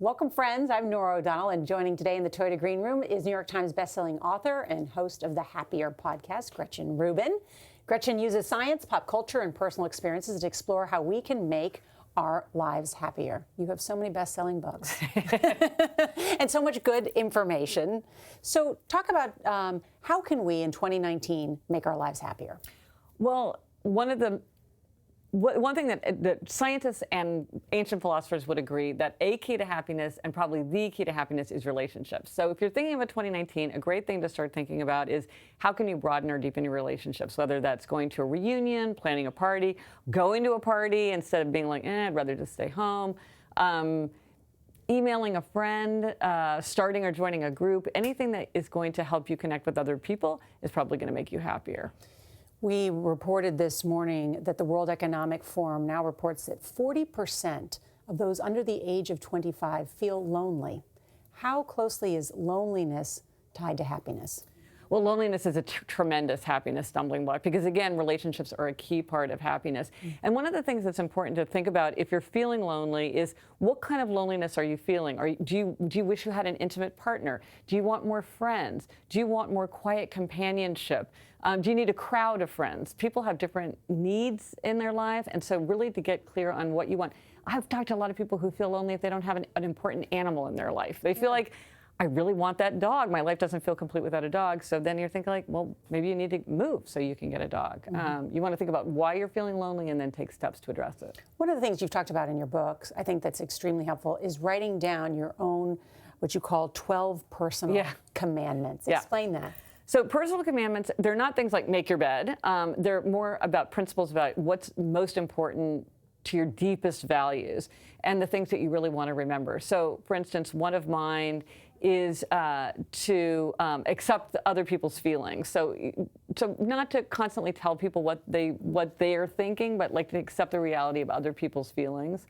Welcome, friends. I'm Norah O'Donnell, and joining today in the Toyota Green Room is New York Times bestselling author and host of the Happier podcast, Gretchen Rubin. Gretchen uses science, pop culture, and personal experiences to explore how we can make our lives happier. You have so many best-selling books and so much good information. So talk about how can we in 2019 make our lives happier? Well, one thing that scientists and ancient philosophers would agree that a key to happiness, and probably the key to happiness, is relationships. So if you're thinking about 2019, a great thing to start thinking about is how can you broaden or deepen your relationships, whether that's going to a reunion, planning a party, going to a party instead of being like, I'd rather just stay home, emailing a friend, starting or joining a group. Anything that is going to help you connect with other people is probably going to make you happier. We reported this morning that the World Economic Forum now reports that 40% of those under the age of 25 feel lonely. How closely is loneliness tied to happiness? Well, loneliness is a tremendous happiness stumbling block because, again, relationships are a key part of happiness. And one of the things that's important to think about if you're feeling lonely is what kind of loneliness are you feeling? Do you wish you had an intimate partner? Do you want more friends? Do you want more quiet companionship? Do you need a crowd of friends? People have different needs in their lives, and so really to get clear on what you want. I've talked to a lot of people who feel lonely if they don't have an important animal in their life. They feel like, I really want that dog. My life doesn't feel complete without a dog. So then you're thinking like, well, maybe you need to move so you can get a dog. You want to think about why you're feeling lonely and then take steps to address it. One of the things you've talked about in your books, I think that's extremely helpful, is writing down your own, what you call 12 personal commandments. Explain that. So personal commandments, they're not things like make your bed. They're more about principles about what's most important to your deepest values and the things that you really want to remember. So, for instance, one of mine is to accept other people's feelings. So not to constantly tell people what they are thinking, but like to accept the reality of other people's feelings.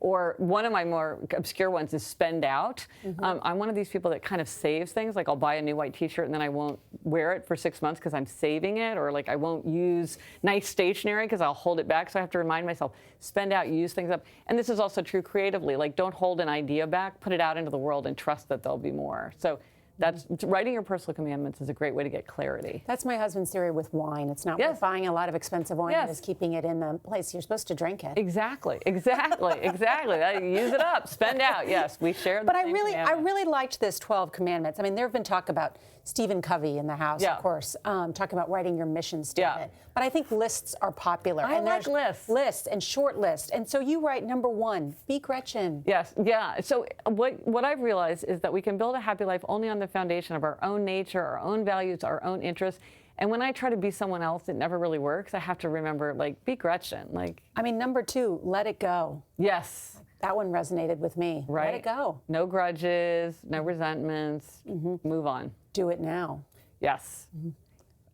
Or one of my more obscure ones is spend out. I'm one of these people that kind of saves things. Like I'll buy a new white t-shirt and then I won't wear it for 6 months because I'm saving it. Or like I won't use nice stationery because I'll hold it back. So I have to remind myself, spend out, use things up. And this is also true creatively. Like don't hold an idea back, put it out into the world and trust that there'll be more. So that's writing your personal commandments is a great way to get clarity. That's my husband's theory with wine. It's not worth buying a lot of expensive wine. It's keeping it in the place you're supposed to drink it. Exactly. Use it up. Spend out. Yes, we share the But same I really liked this 12 commandments. I mean, there have been talk about Stephen Covey in the house, of course, talking about writing your mission statement. But I think lists are popular. I like lists. Lists and short lists. And so you write number 1, be Gretchen. Yes. Yeah. So what I've realized is that we can build a happy life only on the foundation of our own nature, our own values, our own interests. And when I try to be someone else, it never really works. I have to remember, like, be Gretchen. Like, I mean, number 2, let it go. Yes. That one resonated with me. Right. Let it go. No grudges, no resentments. Move on. Do it now. Yes.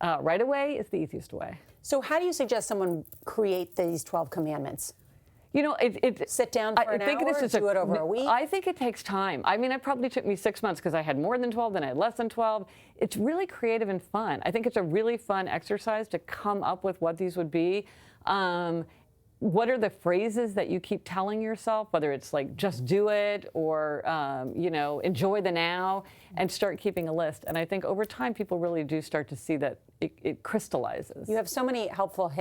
Right away is the easiest way. So how do you suggest someone create these 12 commandments? You know, sit down for an hour, do it over a week? I think it takes time. I mean, it probably took me 6 months because I had more than 12, then I had less than 12. It's really creative and fun. I think it's a really fun exercise to come up with what these would be. What are the phrases that you keep telling yourself, whether it's like just do it or, enjoy the now, and start keeping a list. And I think over time, people really do start to see that it crystallizes. You have so many helpful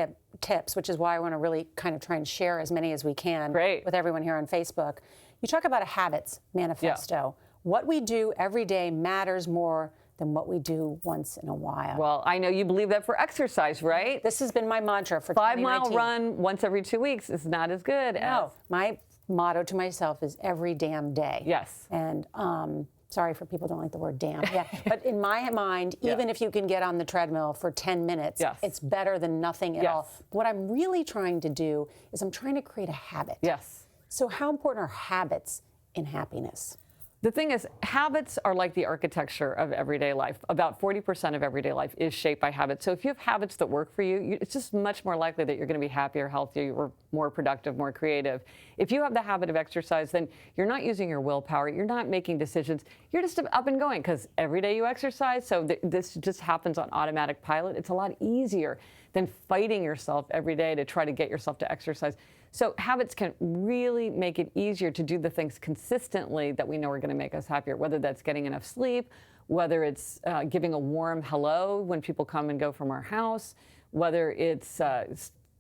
tips, which is why I want to really kind of try and share as many as we can with everyone here on Facebook. You talk about a habits manifesto. What we do every day matters more than what we do once in a while. Well, I know you believe that for exercise, right? This has been my mantra for 2019. 5-mile run once every 2 weeks is not as good as... My motto to myself is every damn day. Yes. And sorry for people who don't like the word damn. But in my mind, even if you can get on the treadmill for 10 minutes, it's better than nothing at all. What I'm really trying to do is I'm trying to create a habit. Yes. So how important are habits in happiness? The thing is, habits are like the architecture of everyday life. About 40% of everyday life is shaped by habits. So if you have habits that work for you, it's just much more likely that you're going to be happier, healthier, or more productive, more creative. If you have the habit of exercise, then you're not using your willpower. You're not making decisions. You're just up and going because every day you exercise. So this just happens on automatic pilot. It's a lot easier than fighting yourself every day to try to get yourself to exercise. So habits can really make it easier to do the things consistently that we know are going to make us happier, whether that's getting enough sleep, whether it's giving a warm hello when people come and go from our house, whether it's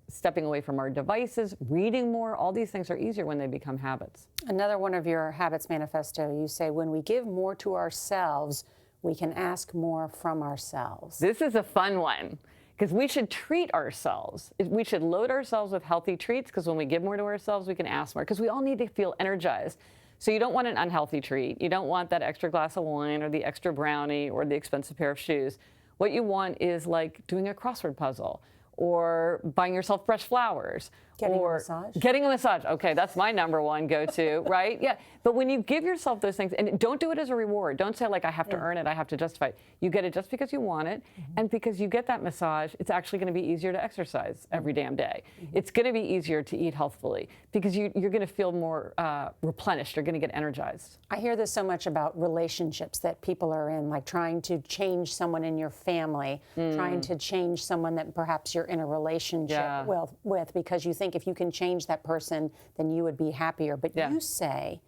stepping away from our devices, reading more. All these things are easier when they become habits. Another one of your habits manifesto, you say, when we give more to ourselves, we can ask more from ourselves. This is a fun one, because we should treat ourselves. We should load ourselves with healthy treats, because when we give more to ourselves, we can ask more, because we all need to feel energized. So you don't want an unhealthy treat. You don't want that extra glass of wine or the extra brownie or the expensive pair of shoes. What you want is like doing a crossword puzzle, or buying yourself fresh flowers. Getting a massage? Getting a massage. Okay, that's my number one go-to, right? Yeah. But when you give yourself those things, and don't do it as a reward. Don't say, like, I have to earn it, I have to justify it. You get it just because you want it, and because you get that massage, it's actually going to be easier to exercise every damn day. It's going to be easier to eat healthfully, because you're going to feel more replenished. You're going to get energized. I hear this so much about relationships that people are in, like trying to change someone in your family, trying to change someone that perhaps you're in a relationship with, because you think if you can change that person, then you would be happier. But you say,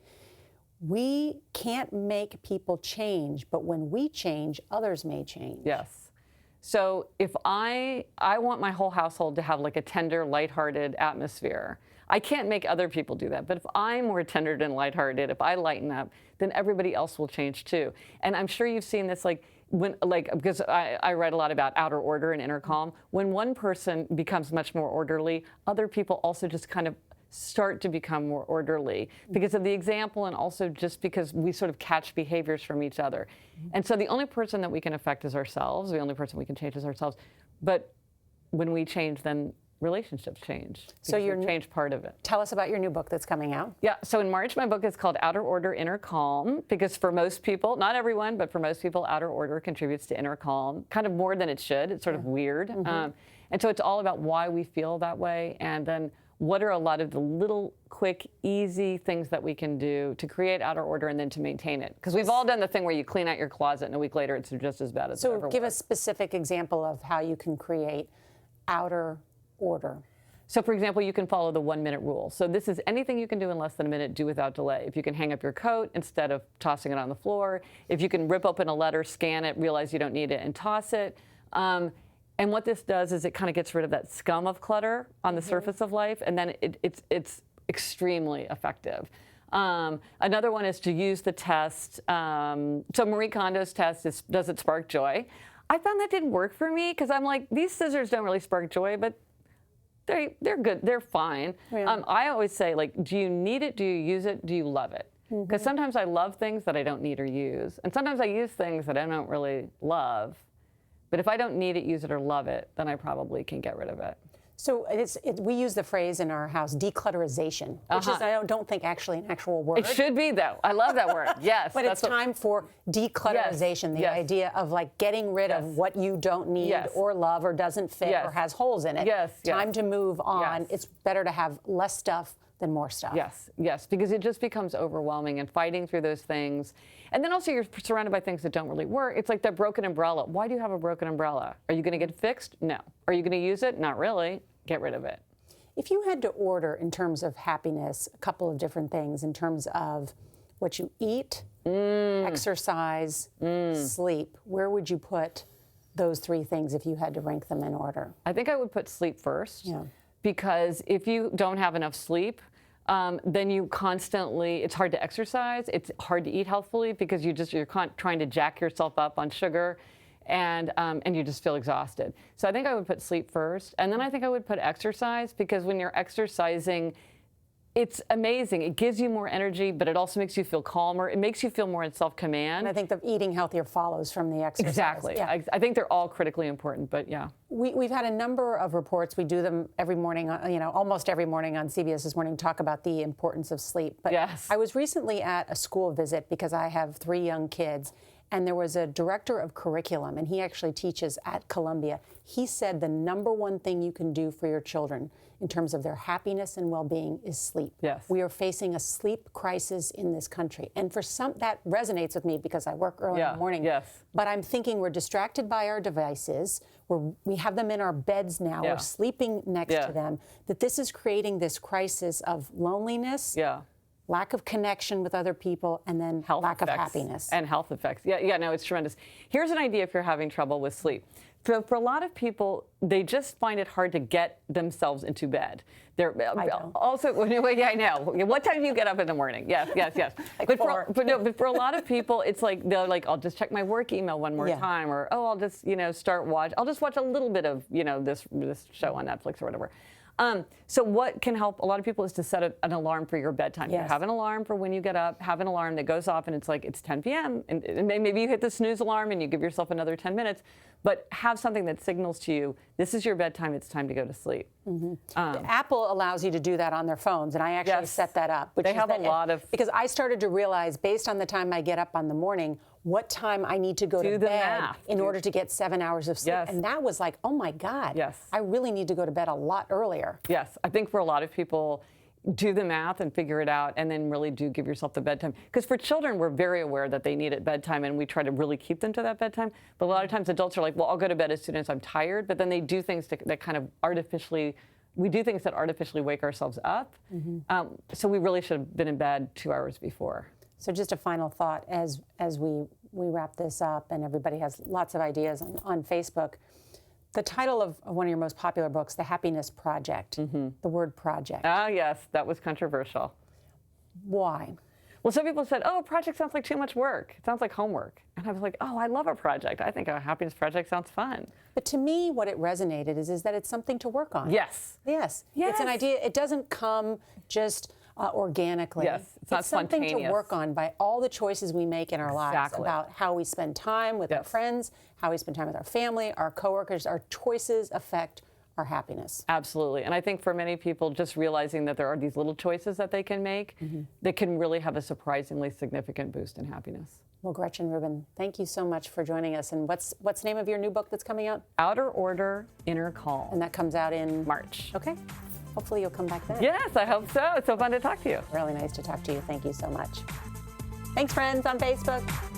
we can't make people change, but when we change, others may change. Yes. So if I want my whole household to have like a tender, lighthearted atmosphere. I can't make other people do that. But if I'm more tender and lighthearted, if I lighten up, then everybody else will change too. And I'm sure you've seen this, because I write a lot about outer order and inner calm. When one person becomes much more orderly, other people also just kind of start to become more orderly because of the example, and also just because we sort of catch behaviors from each other. And so the only person that we can affect is ourselves. The only person we can change is ourselves. But when we change, then relationships change. So you're change part of it. Tell us about your new book that's coming out. Yeah, so in March, my book is called Outer Order, Inner Calm, because for most people, not everyone, but for most people, outer order contributes to inner calm, kind of more than it should. It's sort of weird. And so it's all about why we feel that way, and then what are a lot of the little, quick, easy things that we can do to create outer order and then to maintain it. Because we've all done the thing where you clean out your closet and a week later it's just as bad as it ever was. So give a specific example of how you can create outer order. So for example, you can follow the 1-minute rule. So this is anything you can do in less than a minute, do without delay. If you can hang up your coat instead of tossing it on the floor, if you can rip open a letter, scan it, realize you don't need it, and toss it. And what this does is it kind of gets rid of that scum of clutter on the surface of life, and then it's extremely effective. Another one is to use the test. So Marie Kondo's test is, does it spark joy? I found that didn't work for me because I'm like, these scissors don't really spark joy, but they're good, they're fine. Yeah. I always say, like, do you need it? Do you use it? Do you love it? Because sometimes I love things that I don't need or use, and sometimes I use things that I don't really love. But if I don't need it, use it, or love it, then I probably can get rid of it. So we use the phrase in our house, declutterization, which is, I don't think, actually an actual word. It should be, though. I love that word. Yes. But it's time for declutterization, the idea of like getting rid of what you don't need or love or doesn't fit or has holes in it. Time to move on. It's better to have less stuff than more stuff. Yes, because it just becomes overwhelming, and fighting through those things. And then also you're surrounded by things that don't really work. It's like that broken umbrella. Why do you have a broken umbrella? Are you going to get it fixed? No. Are you going to use it? Not really. Get rid of it. If you had to order, in terms of happiness, a couple of different things, in terms of what you eat, exercise, sleep, where would you put those three things if you had to rank them in order? I think I would put sleep first. Yeah. Because if you don't have enough sleep, then you constantly, it's hard to exercise, it's hard to eat healthfully because you're trying to jack yourself up on sugar, and you just feel exhausted. So I think I would put sleep first, and then I think I would put exercise, because when you're exercising, it's amazing. It gives you more energy, but it also makes you feel calmer. It makes you feel more in self-command. And I think the eating healthier follows from the exercise. Exactly. Yeah. I think they're all critically important, but yeah. We've had a number of reports. We do them every morning, almost every morning on CBS This Morning, talk about the importance of sleep. But I was recently at a school visit because I have 3 young kids, And there was a director of curriculum, and he actually teaches at Columbia. He said the number one thing you can do for your children in terms of their happiness and well-being is sleep. Yes. We are facing a sleep crisis in this country. And for some, that resonates with me because I work early in the morning. Yes. But I'm thinking we're distracted by our devices. We have them in our beds now. Yeah. We're sleeping next to them. That this is creating this crisis of loneliness, lack of connection with other people, and then lack of happiness. And health effects. No, it's tremendous. Here's an idea if you're having trouble with sleep. For a lot of people, they just find it hard to get themselves into bed. They're also, I know. What time do you get up in the morning? Yes. Like but 4. but for a lot of people, it's like they're like, I'll just check my work email one more time, or I'll just I'll just watch a little bit of this show on Netflix or whatever. So what can help a lot of people is to set an alarm for your bedtime. Yes. Have an alarm for when you get up, have an alarm that goes off and it's like, it's 10 p.m. And maybe you hit the snooze alarm and you give yourself another 10 minutes, but have something that signals to you, this is your bedtime, it's time to go to sleep. Apple allows you to do that on their phones, and I actually set that up. They have a lot of... Because I started to realize, based on the time I get up on the morning, what time I need to go to bed in order to get 7 hours of sleep. Yes. And that was like, oh my God, I really need to go to bed a lot earlier. Yes, I think for a lot of people, do the math and figure it out, and then really do give yourself the bedtime. Because for children, we're very aware that they need it bedtime, and we try to really keep them to that bedtime. But a lot of times adults are like, well, I'll go to bed as soon as I'm tired, but then they do things that kind of artificially, we do things that artificially wake ourselves up. So we really should have been in bed 2 hours before. So just a final thought as we wrap this up, and everybody has lots of ideas on Facebook. The title of one of your most popular books, The Happiness Project, the word project. Ah, yes, that was controversial. Why? Well, some people said, oh, a project sounds like too much work. It sounds like homework. And I was like, oh, I love a project. I think a happiness project sounds fun. But to me, what it resonated is that it's something to work on. Yes. Yes. It's an idea. It doesn't come just organically. Yes, it's not something spontaneous. to work on by all the choices we make in our lives about how we spend time with our friends, how we spend time with our family, our coworkers. Our choices affect our happiness. Absolutely. And I think for many people, just realizing that there are these little choices that they can make that can really have a surprisingly significant boost in happiness. Well, Gretchen Rubin, thank you so much for joining us. And what's the name of your new book that's coming out? Outer Order, Inner Calm. And that comes out in March. Okay. Hopefully you'll come back then. Yes, I hope so. It's so fun to talk to you. Really nice to talk to you. Thank you so much. Thanks, friends on Facebook.